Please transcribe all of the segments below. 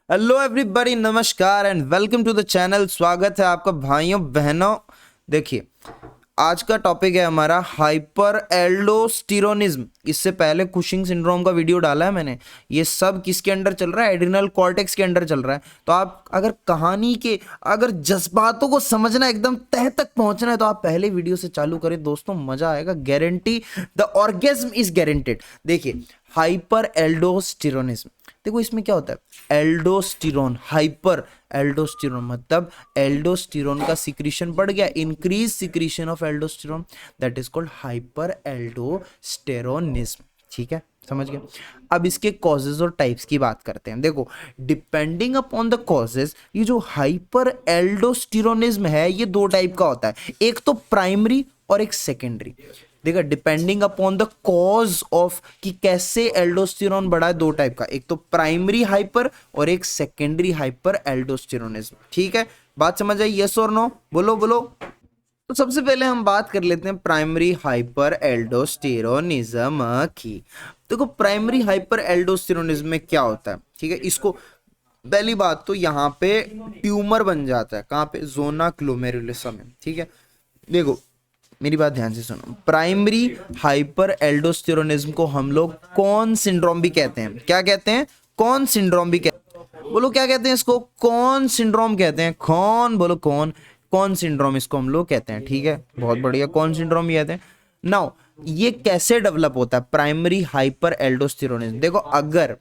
Hello everybody, नमस्कार and welcome to the channel. स्वागत है आपका भाइयों बहनों। देखिए, आज का टॉपिक है हमारा हाइपर एल्डोस्टेरोनिज्म। इससे पहले कुशिंग सिंड्रोम का वीडियो डाला है मैंने। ये सब किसके अंडर चल रहा है? एड्रिनल कॉर्टेक्स के अंडर चल रहा है। तो आप अगर कहानी के अगर जज्बातों को समझना, एकदम तह तक पहुंचना है, तो आप पहले वीडियो से चालू करें दोस्तों, मजा आएगा। Guarantee, the orgasm is guaranteed. देखिए, हाइपर एल्डोस्टेरोनिज्म, देखो इसमें क्या होता है। एल्डोस्टेरोन, हाइपर एल्डोस्टेरोन मतलब एल्डोस्टेरोन का सिक्रीशन बढ़ गया, increase secretion of aldosterone, that is called hyper aldosteronism. ठीक है, समझ गए। अब इसके कॉजेज और टाइप्स की बात करते हैं। देखो, डिपेंडिंग अपॉन द कॉजेज, ये जो हाइपर एल्डोस्टेरोनिज्म है ये दो टाइप का होता है, एक तो प्राइमरी और एक सेकेंडरी। देखा, depending upon the cause of कि कैसे एल्डोस्टेरोन बढ़ा है, दो टाइप का, एक तो प्राइमरी हाइपर और एक सेकेंडरी हाइपर एल्डोस्टेरोनिज्म। ठीक है, बात समझ आई? यस और नो? बोलो बोलो। तो सबसे पहले हम बात कर लेते हैं प्राइमरी हाइपर एल्डोस्टेरोनिज्म की। देखो, प्राइमरी हाइपर एल्डोस्टेरोनिज्म में क्या होता है, ठीक है, इसको पहली बात तो यहाँ पे ट्यूमर बन जाता है। कहाँ पे? जोना ग्लोमेरुलसा में। ठीक है, देखो मेरी बात ध्यान से सुनो। प्राइमरी हाइपर एल्डोस्टेरोनिज्म को हम लोग कौन सिंड्रोम भी कहते हैं। क्या कहते हैं? कौन सिंड्रोम भी कहते हैं। बोलो क्या कहते हैं इसको? कौन सिंड्रोम कहते हैं। कौन? बोलो कौन? कौन सिंड्रोम इसको हम लोग कहते हैं। ठीक है, बहुत बढ़िया, कौन सिंड्रोम भी कहते हैं। नाउ, ये कैसे डेवलप होता है प्राइमरी हाइपर एल्डोस्टेरोनिज्म? देखो, अगर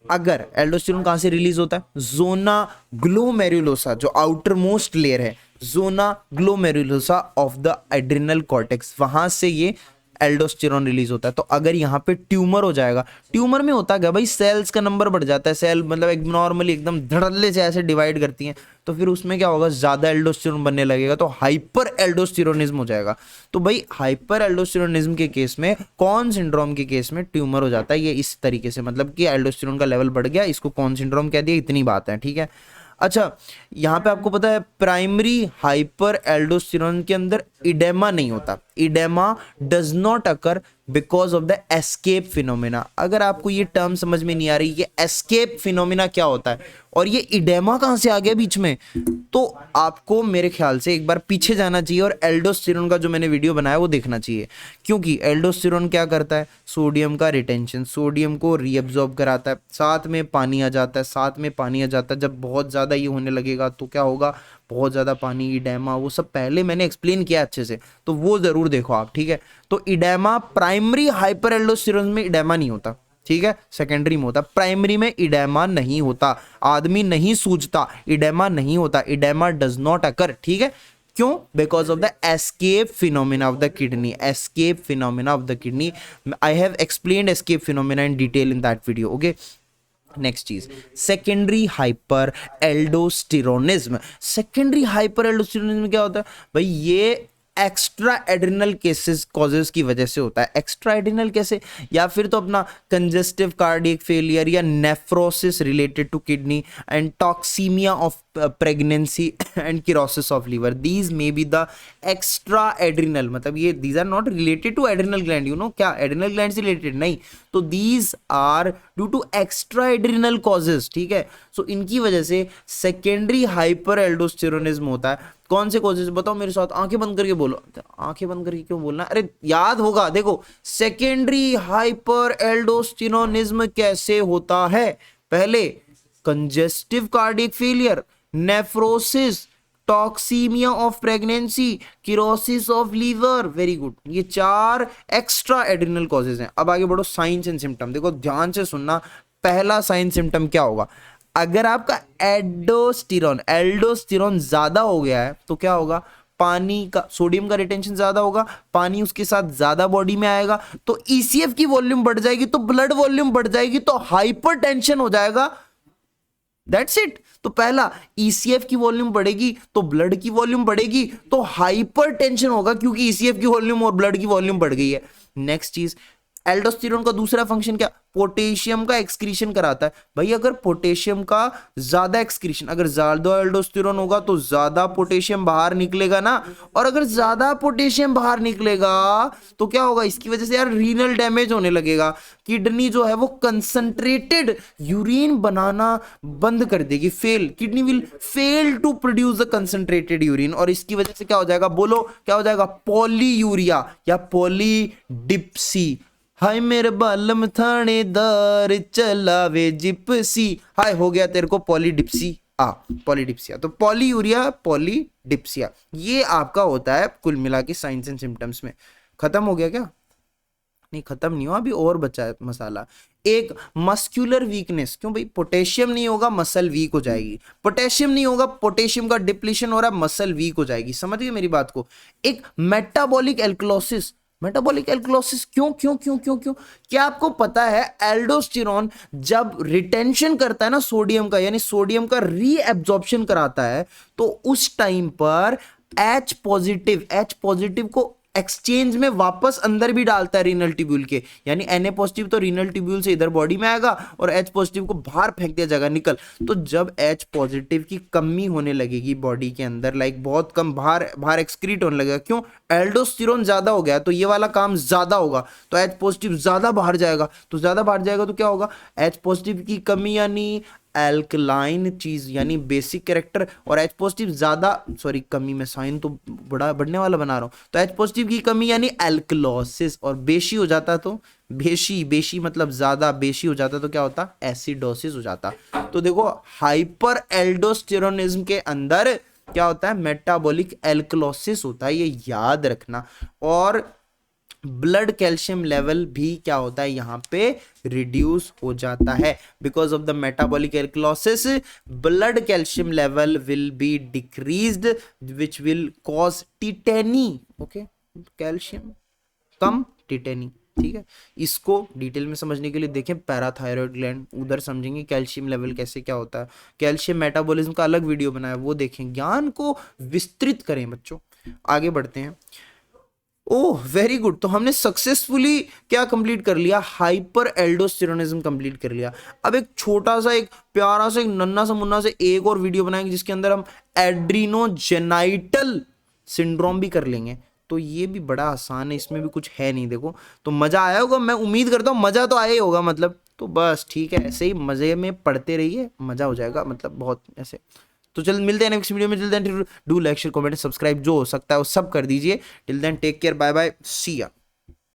अगर एल्डोस्टेरोन कहां से रिलीज होता है? जोना ग्लोमेरुलोसा, जो आउटर मोस्ट लेयर है, zona glomerulosa of the adrenal cortex, वहां से ये एल्डोस्टेरोन रिलीज होता है। तो अगर यहाँ पे ट्यूमर हो जाएगा, ट्यूमर में होता क्या भाई, सेल्स का नंबर बढ़ जाता है। सेल मतलब एक नॉर्मली एकदम धड़ल्ले से ऐसे डिवाइड करती हैं, तो फिर उसमें क्या होगा, ज्यादा एल्डोस्टेरोन बनने लगेगा, तो हाइपर एल्डोस्टेरोनिज्म हो जाएगा। तो भाई हाइपर एल्डोस्टेरोनिज्म के केस में, कौन सिंड्रोम के केस में ट्यूमर हो जाता है, ये इस तरीके से, मतलब कि एल्डोस्टेरोन का लेवल बढ़ गया, इसको कौन सिंड्रोम कह दिया। इतनी बात है, ठीक है। अच्छा, यहां पे आपको पता है प्राइमरी हाइपर एल्डोस्टेरोन के अंदर इडेमा नहीं होता। Oedema does not occur because of the escape phenomena. अगर आपको ये टर्म समझ में नहीं आ रही, ये एस्केप फिनोमिना क्या होता है और ये इडेमा कहां से आ गया बीच में, तो आपको मेरे ख्याल से एक बार पीछे जाना चाहिए और एल्डोस्टेरोन का जो मैंने वीडियो बनाया वो देखना चाहिए। क्योंकि एल्डोस्टेरोन क्या करता है? सोडियम का रिटेंशन, सोडियम को रीअब्जॉर्ब कराता है, साथ में पानी आ जाता है, साथ में पानी आ जाता है। जब बहुत ज़्यादा ये होने लगेगा तो क्या होगा, बहुत ज़्यादा पानी, इडेमा, वो सब पहले मैंने एक्सप्लेन किया अच्छे से, तो वो ज़रूर देखो आप। ठीक है, तो इडेमा प्राइमरी हाइपर एल्डोस्टेरोन में इडेमा नहीं होता, ठीक है, सेकेंडरी में होता। प्राइमरी में इडेमा नहीं होता, आदमी नहीं सूजता, इडेमा नहीं होता, इडेमा डज नॉट अकर। ठीक है, क्यों? Because of the escape phenomena of the kidney. Escape phenomena of the kidney, I have explained escape phenomena in detail in that video. Okay, next चीज, secondary hyper aldosteronism. Secondary hyper aldosteronism क्या होता है भाई? ये extra adrenal cases causes की वजह से होता है। एक्स्ट्रा एड्रिनल कैसे? या फिर तो अपना कंजेस्टिव कार्डियक फेलियर या nephrosis related to kidney and toxaemia of pregnancy and cirrhosis of liver, these may be the extra adrenal, मतलब ये these are not related to adrenal gland, you know, क्या adrenal gland से related नहीं, तो these are due to extra adrenal causes. ठीक है, सो इनकी वजह से सेकेंडरी हाइपर एल्डोस्टेरोनिज्म होता है। कौन से कॉजेस बताओ मेरे साथ, आंखें बंद करके बोलो। आंखें बंद करके क्यों बोलना? अरे याद होगा। देखो, सेकेंडरी हाइपर एल्डोस्टेरोनिज्म कैसे होता है? पहले congestive cardiac failure, nephrosis, toxaemia of pregnancy, cirrhosis of liver, very good, ये चार एक्स्ट्रा एड्रिनल कॉजेज हैं। अब आगे बढ़ो, साइंस एंड सिम्टम। देखो ध्यान से सुनना, पहला साइन सिम्टम क्या होगा? अगर आपका एल्डोस्टेरोन ज्यादा हो गया है तो क्या होगा? पानी का, सोडियम का रिटेंशन ज्यादा होगा, पानी उसके साथ ज्यादा बॉडी में आएगा, तो ईसीएफ की वॉल्यूम बढ़ जाएगी, तो ब्लड वॉल्यूम बढ़ जाएगी, तो हाइपरटेंशन हो जाएगा। That's it. तो पहला, ईसीएफ की वॉल्यूम बढ़ेगी तो ब्लड की वॉल्यूम बढ़ेगी, तो हाइपरटेंशन होगा, क्योंकि ईसीएफ की वॉल्यूम और ब्लड की वॉल्यूम बढ़ गई है। नेक्स्ट चीज, एल्डोस्टेरोन का दूसरा फंक्शन क्या, पोटेशियम का एक्सक्रीशन कराता है। भाई अगर पोटेशियम का ज्यादा एक्सक्रीशन, अगर ज्यादा एल्डोस्टेरोन होगा तो ज्यादा पोटेशियम बाहर निकलेगा ना, और अगर ज्यादा पोटेशियम बाहर निकलेगा तो क्या होगा, इसकी वजह से यार रीनल डैमेज होने लगेगा। किडनी जो है वो कंसंट्रेटेड यूरिन बनाना बंद कर देगी, kidney will fail to produce the concentrated urine, और इसकी वजह से क्या हो जाएगा, बोलो क्या हो जाएगा, पॉलीयूरिया या पॉलीडिप्सी। हाय मेरे बालम थानेदार चलावे जिप्सी, हाय हो गया तेरे को पॉलीडिप्सी, पॉलीडिप्सिया। तो पॉलीयूरिया, पॉलीडिप्सिया, ये आपका होता है कुल मिला के साइंस एंड सिम्टम्स में। खत्म हो गया क्या, नहीं खत्म नहीं हुआ, अभी और बचा है मसाला। एक मस्कुलर वीकनेस, क्यों भाई, पोटेशियम नहीं होगा मसल वीक हो जाएगी, पोटेशियम नहीं होगा, पोटेशियम का डिप्लीशन हो रहा है, मसल वीक हो जाएगी, समझ गए मेरी बात को। एक मेटाबॉलिक एल्कलोसिस, मेटाबॉलिक एल्कलोसिस क्यों क्यों क्यों क्यों क्यों, क्या आपको पता है एल्डोस्टेरोन जब रिटेंशन करता है ना सोडियम का, यानी सोडियम का रीएब्जॉर्प्शन कराता है, तो उस टाइम पर एच पॉजिटिव को एक्सचेंज में वापस अंदर भी डालता है रीनल ट्यूब्यूल के, यानी Na पॉजिटिव तो रीनल ट्यूब्यूल से इधर बॉडी में आएगा और H पॉजिटिव को बाहर फेंक दिया जाएगा, निकल। तो जब H पॉजिटिव की कमी होने लगेगी बॉडी के अंदर, लाइक बहुत कम बाहर एक्सक्रीट होने लगेगा, क्यों, एल्डोस्टेरोन ज्यादा हो गया तो ये वाला काम ज्यादा होगा, तो H पॉजिटिव ज्यादा बाहर जाएगा, तो क्या होगा, H पॉजिटिव की कमी यानी एल्कलाइन चीज यानी बेसिक कैरेक्टर, और H पॉजिटिव ज्यादा, सॉरी कमी में साइन तो बड़ा बढ़ने वाला बना रहा हूं, तो H पॉजिटिव की कमी यानी एल्कलोसिस, और बेशी हो जाता तो बेशी मतलब ज्यादा, बेशी हो जाता तो क्या होता, एसिडोसिस हो जाता। तो देखो हाइपर एल्डोस्टेरोनिज्म के अंदर क्या होता है, मेटाबॉलिक एल्कलोसिस होता है, ये याद रखना। और ब्लड कैल्शियम लेवल भी क्या होता है, यहां पे रिड्यूस हो जाता है, because of the metabolic alkalosis blood calcium level will be decreased which will cause tetany. Okay, calcium कम, टिटेनी, ठीक है। इसको डिटेल में समझने के लिए देखें पैराथायरॉयड ग्लैंड, उधर समझेंगे कैल्शियम लेवल कैसे क्या होता है, कैल्शियम मेटाबॉलिज्म का अलग वीडियो बनाया, वो देखें, ज्ञान को विस्तृत करें बच्चों। आगे बढ़ते हैं। ओह वेरी गुड, तो हमने सक्सेसफुली क्या कंप्लीट कर लिया, हाइपर एल्डोस्टेरोनिज्म कंप्लीट कर लिया। अब एक छोटा सा, एक प्यारा सा, एक नन्ना सा मुन्ना से एक और वीडियो बनाएंगे जिसके अंदर हम एड्रीनोजेनाइटल सिंड्रोम भी कर लेंगे। तो ये भी बड़ा आसान है, इसमें भी कुछ है नहीं, देखो तो मजा आया होगा, मैं उम्मीद करता हूँ मजा तो आया ही होगा, मतलब तो बस ठीक है, ऐसे ही मजे में पढ़ते रहिए, मजा हो जाएगा, मतलब बहुत ऐसे। तो चल मिलते हैं नेक्स्ट वीडियो में, till then do like share comment subscribe, जो हो सकता है वो सब कर दीजिए। Till then take care, bye bye, see या।